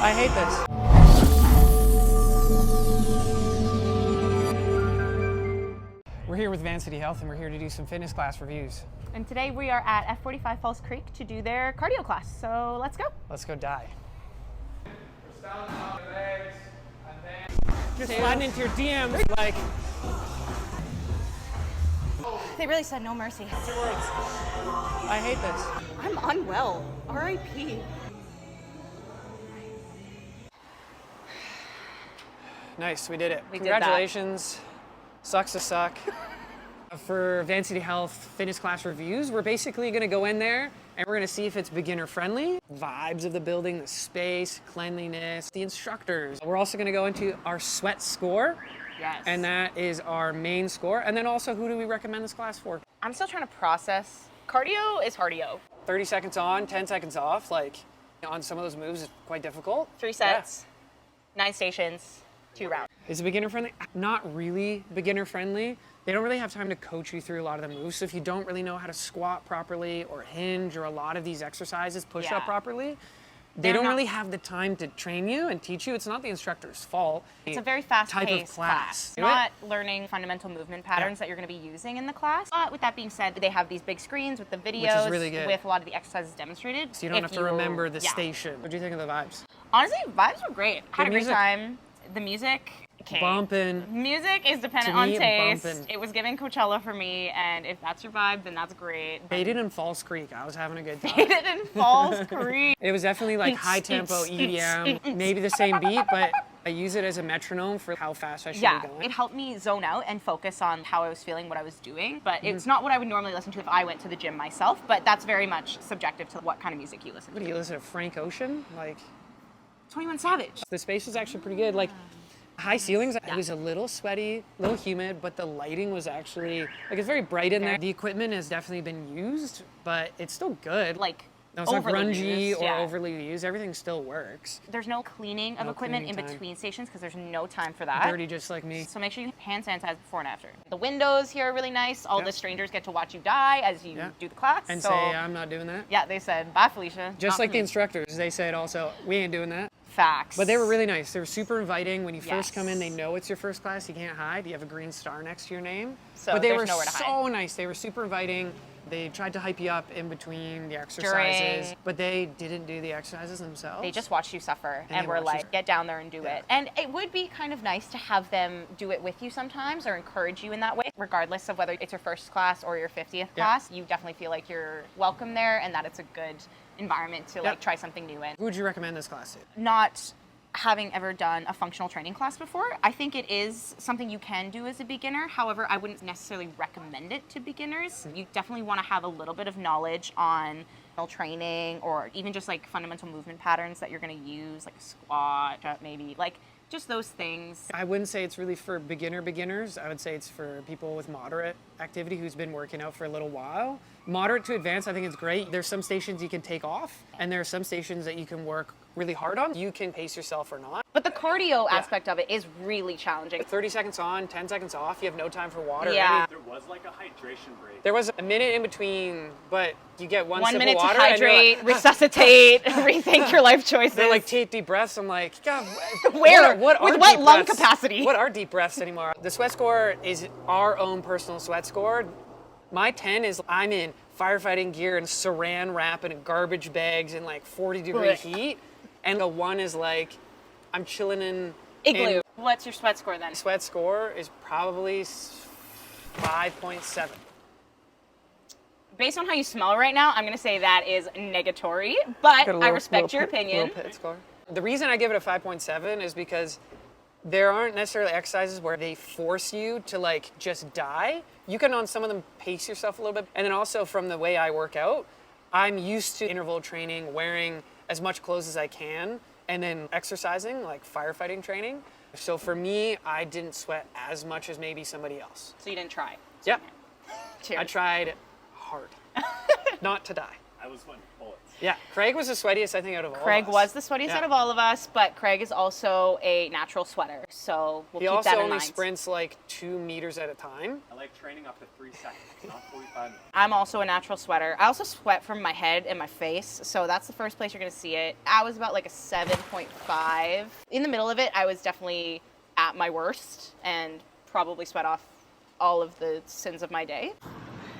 I hate this. We're here with Vancity Health and we're here to do some fitness class reviews. And today we are at F45 Falls Creek to do their cardio class. So let's go. Let's go die. Just sliding into your DMs like... They really said no mercy. I hate this. I'm unwell. R.I.P. Nice, we did it. We did that. Congratulations. Sucks to suck. For Vancity Health fitness class reviews, we're basically gonna go in there and we're gonna see if it's beginner friendly, vibes of the building, the space, cleanliness, the instructors. We're also gonna go into our sweat score. Yes. And that is our main score. And then also, who do we recommend this class for? I'm still trying to process. Cardio is cardio. 30 seconds on, 10 seconds off. Like, on some of those moves, it's quite difficult. 3 sets, 9 stations, 2 rounds. Is it beginner friendly? Not really beginner friendly. They don't really have time to coach you through a lot of the moves. So if you don't really know how to squat properly or hinge or a lot of these exercises, push up properly, they don't really have the time to train you and teach you. It's not the instructor's fault. It's a very fast-paced class. Not learning fundamental movement patterns that you're going to be using in the class. But with that being said, they have these big screens with the videos, really good. with a lot of the exercises demonstrated. So you don't have to remember the station. What do you think of the vibes? Honestly, vibes were great. Had a great music. time. The music. Okay. Bumping. Music is dependent To on me, taste. bumping. It was giving Coachella for me, and if that's your vibe, then that's great. Baited in Falls Creek. I was having a good time. Baited in Falls Creek. It was definitely like high tempo EDM, maybe the same beat, but I use it as a metronome for how fast I should be going. It helped me zone out and focus on how I was feeling, what I was doing. But it's not what I would normally listen to if I went to the gym myself, but that's very much subjective to what kind of music you listen What to. do you listen to? Frank Ocean? Like, 21 Savage. the space was actually pretty good. Like, high ceilings, it was a little sweaty, a little humid, but the lighting was actually, like, it's very bright in there. The equipment has definitely been used, but it's still good. Like, no, it's not overly grungy used, or overly used. Everything still works. There's no cleaning of No equipment cleaning in time. between stations because there's no time for that. Dirty just like me. So make sure you hand sanitize before and after. The windows here are really nice. All the strangers get to watch you die as you do the class. And so, say, I'm not doing that. yeah, they said, bye, Felicia. Just Not like for the me. instructors, they said also, we ain't doing that. Facts. But they were really nice. They were super inviting. When you first Yes. come in, they know it's your first class. You can't hide. You have a green star next to your name. So but they there's were nowhere to so hide. nice. They were super inviting. They tried to hype you up in between the exercises, but they didn't do the exercises themselves. They just watched you suffer And and they were watched you like, get down there and do it. And it would be kind of nice to have them do it with you sometimes or encourage you in that way. Regardless of whether it's your first class or your 50th class, you definitely feel like you're welcome there and that it's a good environment to like try something new in. Who would you recommend this class to? Not having ever done a functional training class before, I think it is something you can do as a beginner. However, I wouldn't necessarily recommend it to beginners. You definitely want to have a little bit of knowledge on training or even just like fundamental movement patterns that you're going to use, like a squat, maybe like just those things. I wouldn't say it's really for beginners. I would say it's for people with moderate activity who's been working out for a little while. Moderate to advanced, I think it's great. There's some stations you can take off, and there are some stations that you can work really hard on. You can pace yourself or not. But the cardio aspect of it is really challenging. 30 seconds on, 10 seconds off. You have no time for water. Yeah. There was like a hydration break. There was a minute in between, but you get one sip of minute water. to hydrate, resuscitate, rethink your life choices. They're like, take deep breaths. I'm like, God, Where? What With are what deep lung breaths? capacity? What are deep breaths anymore? The sweat score is our own personal sweat score. My 10 is I'm in firefighting gear and saran wrap and garbage bags in like 40-degree heat. And the 1 is like, I'm chilling in Igloo. What's your sweat score then? Sweat score is probably 5.7. Based on how you smell right now, I'm going to say that is negatory, but I respect your opinion. Pit score. The reason I give it a 5.7 is because there aren't necessarily exercises where they force you to like just die. You can on some of them pace yourself a little bit. And then also from the way I work out, I'm used to interval training, wearing as much clothes as I can, and then exercising, like firefighting training. So for me, I didn't sweat as much as maybe somebody else. So you didn't try? Yep. Cheers. I tried hard. Not to die. I was sweating bullets. Yeah, Craig was the sweatiest, I think, out of all Craig of us. was the sweatiest Yeah. out of all of us, but Craig is also a natural sweater, so we'll He keep also that in only mind. sprints like 2 meters at a time. I like training up to 3 seconds, not 45 minutes. I'm also a natural sweater. I also sweat from my head and my face, so that's the first place you're gonna see it. I was about like a 7.5. In the middle of it, I was definitely at my worst and probably sweat off all of the sins of my day.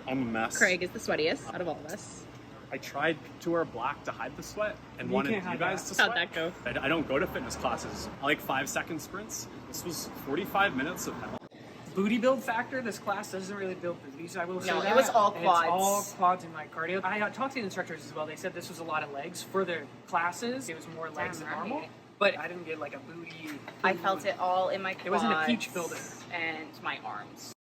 I'm a mess. Craig is the sweatiest out of all of us. I tried to wear black to hide the sweat and You wanted can't you hide guys that. to sweat. How'd that go? I don't go to fitness classes. I like 5-second sprints. This was 45 minutes of hell. Booty build factor, this class doesn't really build booties, I will say No, it that. was all And It's all quads. quads in my cardio. I talked to the instructors as well. They said this was a lot of legs. For the classes, it was more legs than normal. right. But I didn't get like a booty. I felt it all in my quads. It wasn't a peach builder. And my arms.